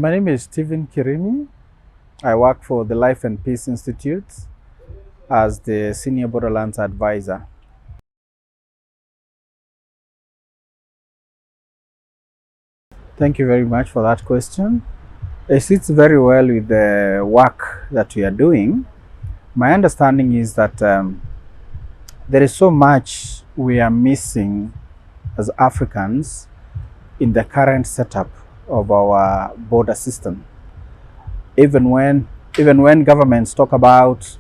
My name is Stephen Kirimi. I work for the Life and Peace Institute as the Senior Borderlands Advisor. Thank you very much for that question. It sits very well with the work that we are doing. My understanding is that there is so much we are missing as Africans in the current setup of our border system. Even when governments talk about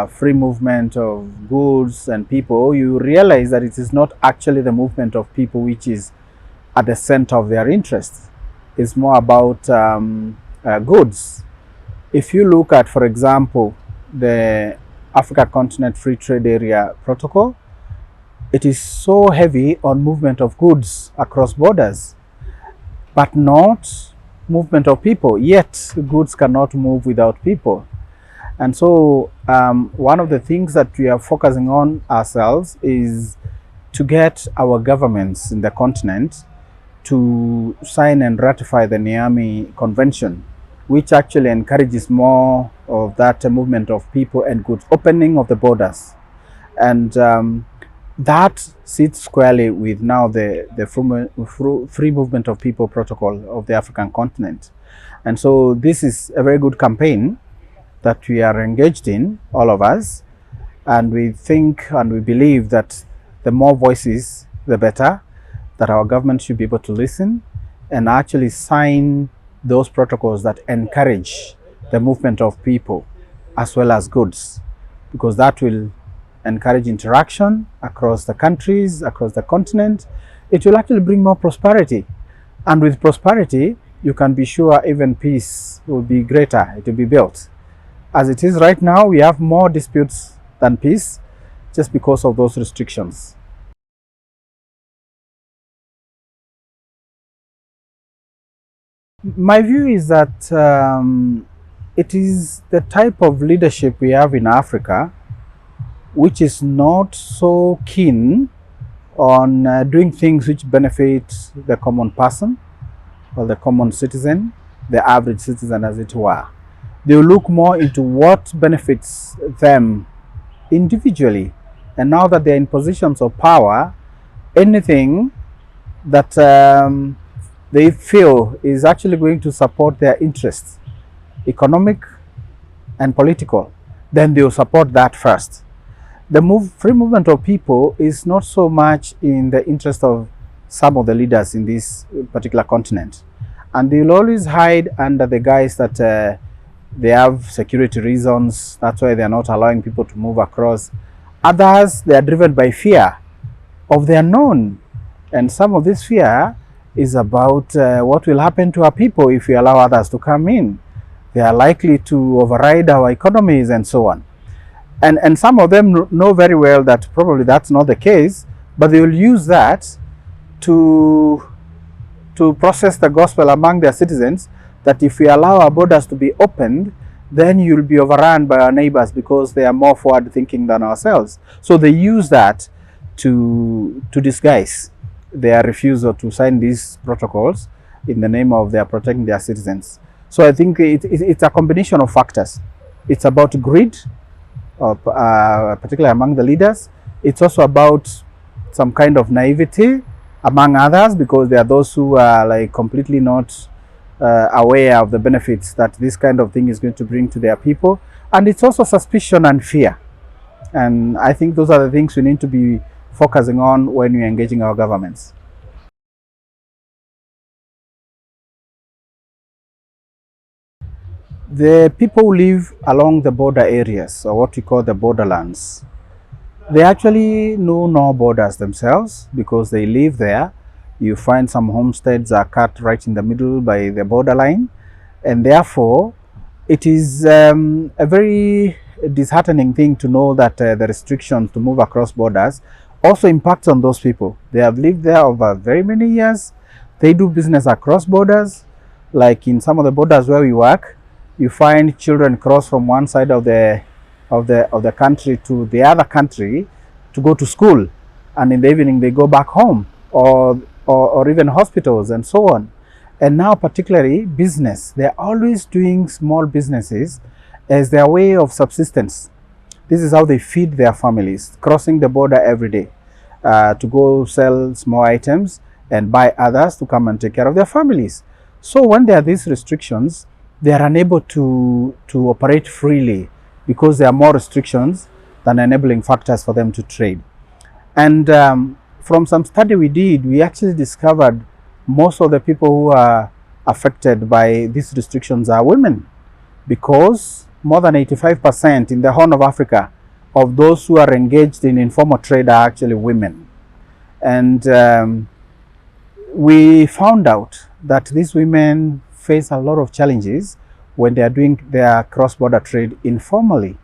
free movement of goods and people, you realize that it is not actually the movement of people which is at the center of their interests. It's more about goods. If you look at, for example, the Africa Continent Free Trade Area Protocol, it is so heavy on movement of goods across borders, but not movement of people. Yet goods cannot move without people. And so one of the things that we are focusing on ourselves is to get our governments in the continent to sign and ratify the Nyama Convention, which actually encourages more of that movement of people and goods, opening of the borders. And that sits squarely with now the free movement of people protocol of the African continent. And so this is a very good campaign that we are engaged in, all of us. And we think and we believe that the more voices, the better, that our government should be able to listen and actually sign those protocols that encourage the movement of people as well as goods, because that will encourage interaction across the countries, across the continent. It will actually bring more prosperity. And with prosperity, you can be sure even peace will be greater, it will be built. As it is right now, we have more disputes than peace just because of those restrictions. My view is that it is the type of leadership we have in Africa which is not so keen on doing things which benefit the common person or the common citizen, the average citizen as it were. They will look more into what benefits them individually. And now that they're in positions of power, anything that they feel is actually going to support their interests, economic and political, then they will support that first. The free movement of people is not so much in the interest of some of the leaders in this particular continent. And they will always hide under the guise that they have security reasons. That's why they are not allowing people to move across. Others, they are driven by fear of the unknown. And some of this fear is about what will happen to our people if we allow others to come in. They are likely to override our economies and so on. And some of them know very well that probably that's not the case, but they will use that to process the gospel among their citizens that if we allow our borders to be opened, then you'll be overrun by our neighbors because they are more forward thinking than ourselves. So they use that to disguise their refusal to sign these protocols in the name of their protecting their citizens. So I think it's a combination of factors. It's about greed, particularly among the leaders. It's also about some kind of naivety among others, because there are those who are like completely not aware of the benefits that this kind of thing is going to bring to their people. And it's also suspicion and fear. And I think those are the things we need to be focusing on when we're engaging our governments. The people who live along the border areas, or what we call the borderlands, they actually know no borders themselves because they live there. You find some homesteads are cut right in the middle by the borderline, and therefore it is a very disheartening thing to know that the restrictions to move across borders also impacts on those people. They have lived there over very many years. They do business across borders. Like in some of the borders where we work, you find children cross from one side of the country to the other country to go to school, and in the evening they go back home, or even hospitals and so on. And now particularly business, they're always doing small businesses as their way of subsistence. This is how they feed their families, crossing the border every day to go sell small items and buy others to come and take care of their families. So when there are these restrictions, they are unable to operate freely because there are more restrictions than enabling factors for them to trade. And from some study we did, we actually discovered most of the people who are affected by these restrictions are women, because more than 85% in the Horn of Africa of those who are engaged in informal trade are actually women. And we found out that these women face a lot of challenges when they are doing their cross-border trade informally,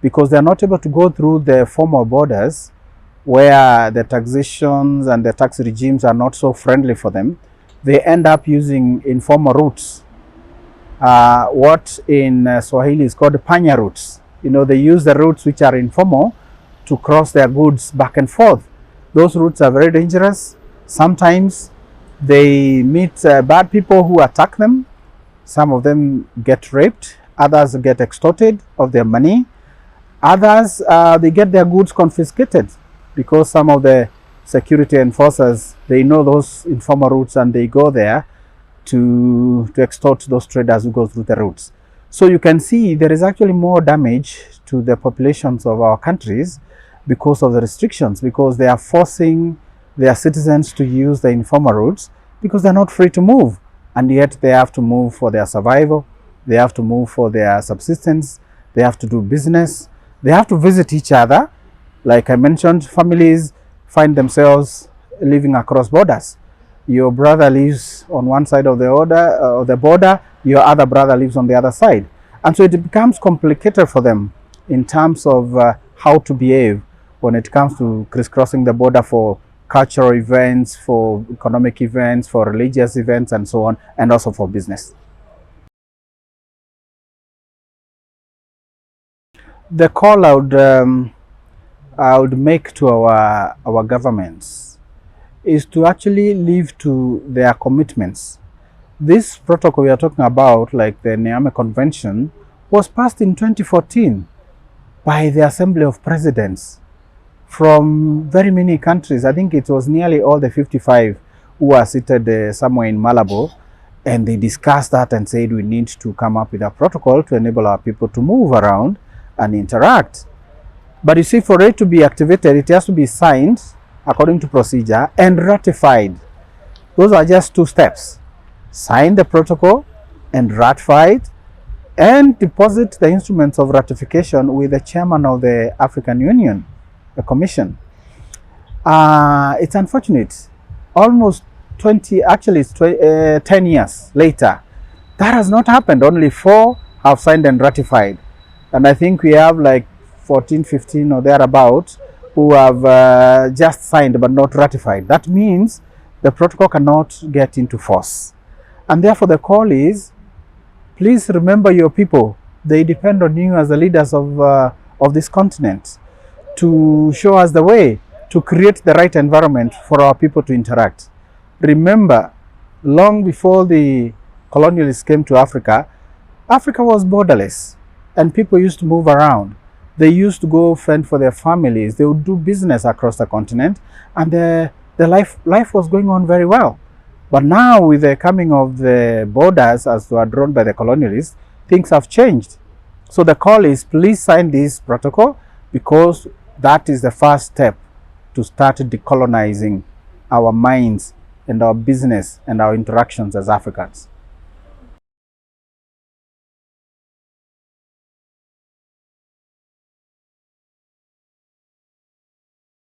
because they are not able to go through the formal borders where the taxations and the tax regimes are not so friendly for them. They end up using informal routes, what in Swahili is called panya routes. You know, they use the routes which are informal to cross their goods back and forth. Those routes are very dangerous. Sometimes they meet bad people who attack them. Some of them get raped, others get extorted of their money, others they get their goods confiscated, because some of the security enforcers, they know those informal routes and they go there to extort those traders who go through the routes. So you can see there is actually more damage to the populations of our countries because of the restrictions, because they are forcing their citizens to use the informal routes because they're not free to move, and yet they have to move for their survival, they have to move for their subsistence, they have to do business, they have to visit each other. Like I mentioned, families find themselves living across borders. Your brother lives on one side of the border, your other brother lives on the other side. And so it becomes complicated for them in terms of how to behave when it comes to crisscrossing the border for cultural events, for economic events, for religious events, and so on, and also for business. The call I would make to our governments is to actually live to their commitments. This protocol we are talking about, like the Nyama Convention, was passed in 2014 by the Assembly of Presidents from very many countries. I think it was nearly all the 55 who are seated somewhere in Malabo, and they discussed that and said we need to come up with a protocol to enable our people to move around and interact. But you see, for it to be activated, it has to be signed according to procedure and ratified. Those are just two steps: sign the protocol and ratify it, and deposit the instruments of ratification with the chairman of the African Union, the Commission. It's unfortunate. Almost 20, actually it's 10 years later, that has not happened. Only 4 have signed and ratified. And I think we have like 14, 15 or thereabouts who have just signed but not ratified. That means the protocol cannot get into force. And therefore the call is, please remember your people. They depend on you as the leaders of this continent to show us the way, to create the right environment for our people to interact. Remember, long before the colonialists came to Africa, Africa was borderless and people used to move around. They used to go fend for their families. They would do business across the continent, and the life was going on very well. But now, with the coming of the borders as they were drawn by the colonialists, things have changed. So the call is, please sign this protocol, because that is the first step to start decolonizing our minds and our business and our interactions as Africans.